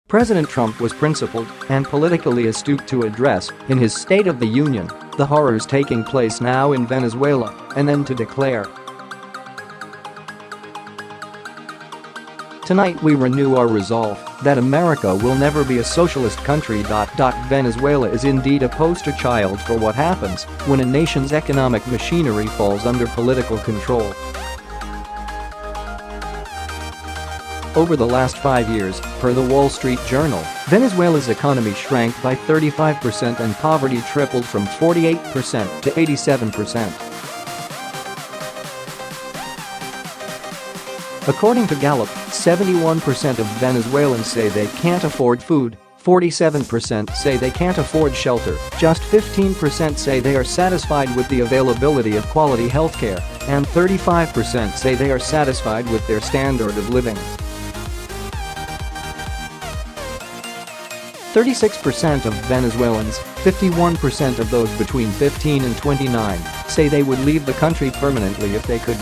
President Trump was principled and politically astute to address, in his State of the Union, the horrors taking place now in Venezuela, and then to declare, "Tonight we renew our resolve that America will never be a socialist country. Venezuela is indeed a poster child for what happens when a nation's economic machinery falls under political control." Over the last 5 years, per the Wall Street Journal, Venezuela's economy shrank by 35% and poverty tripled from 48% to 87%. According to Gallup, 71% of Venezuelans say they can't afford food, 47% say they can't afford shelter, just 15% say they are satisfied with the availability of quality healthcare, and 35% say they are satisfied with their standard of living. 36% of Venezuelans, 51% of those between 15 and 29, say they would leave the country permanently if they could.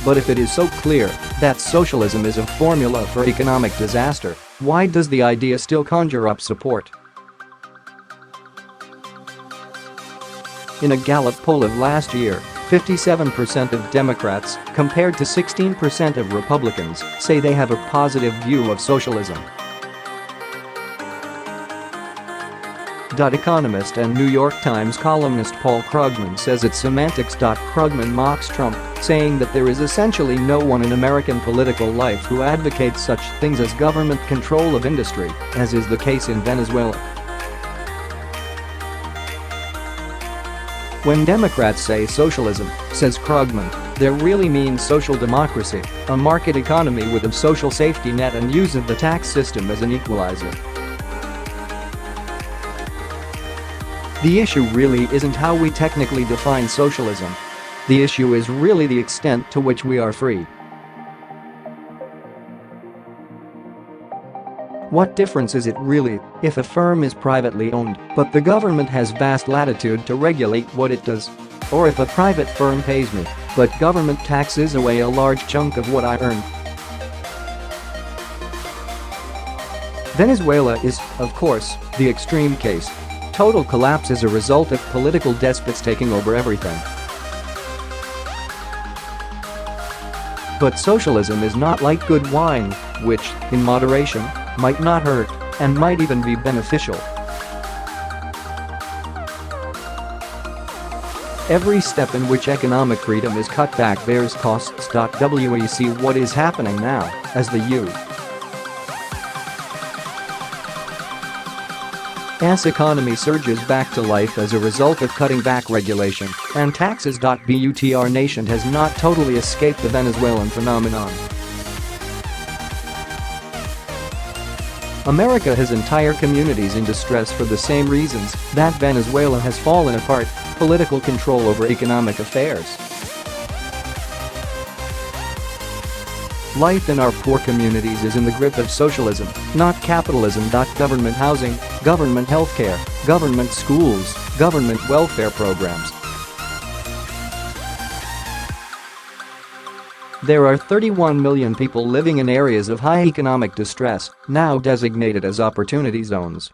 But if it is so clear that socialism is a formula for economic disaster, why does the idea still conjure up support? In a Gallup poll of last year, 57% of Democrats, compared to 16% of Republicans, say they have a positive view of socialism. Economist and New York Times columnist Paul Krugman says it's semantics. Krugman mocks Trump, saying that there is essentially no one in American political life who advocates such things as government control of industry, as is the case in Venezuela. When Democrats say socialism, says Krugman, they really mean social democracy, a market economy with a social safety net and use of the tax system as an equalizer. The issue really isn't how we technically define socialism. The issue is really the extent to which we are free. What difference is it really if a firm is privately owned, but the government has vast latitude to regulate what it does? Or if a private firm pays me, but government taxes away a large chunk of what I earn? Venezuela is, of course, the extreme case. Total collapse as a result of political despots taking over everything. But socialism is not like good wine, which, in moderation, might not hurt and might even be beneficial. Every step in which economic freedom is cut back bears costs. We see what is happening now as the U.S. economy surges back to life as a result of cutting back regulation and taxes. But our nation has not totally escaped the Venezuelan phenomenon. America has entire communities in distress for the same reasons that Venezuela has fallen apart: political control over economic affairs. Life in our poor communities is in the grip of socialism, not capitalism. Government housing, government healthcare, government schools, government welfare programs. There are 31 million people living in areas of high economic distress, now designated as opportunity zones.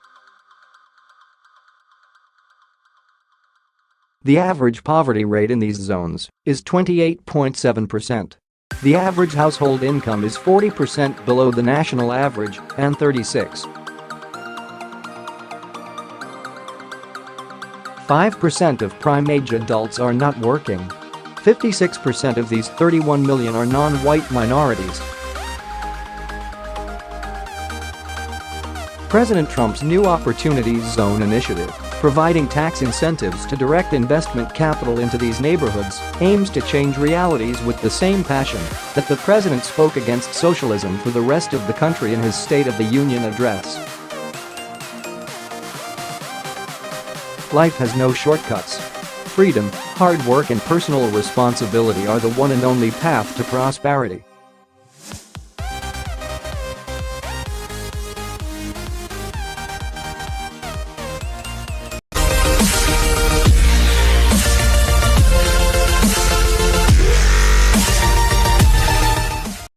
The average poverty rate in these zones is 28.7%. The average household income is 40% below the national average and 5% of prime-age adults are not working. 56% of these 31 million are non-white minorities. President Trump's new Opportunity Zone initiative, providing tax incentives to direct investment capital into these neighborhoods, aims to change realities with the same passion that the president spoke against socialism for the rest of the country in his State of the Union address. Life has no shortcuts. Freedom, hard work and personal responsibility are the one and only path to prosperity.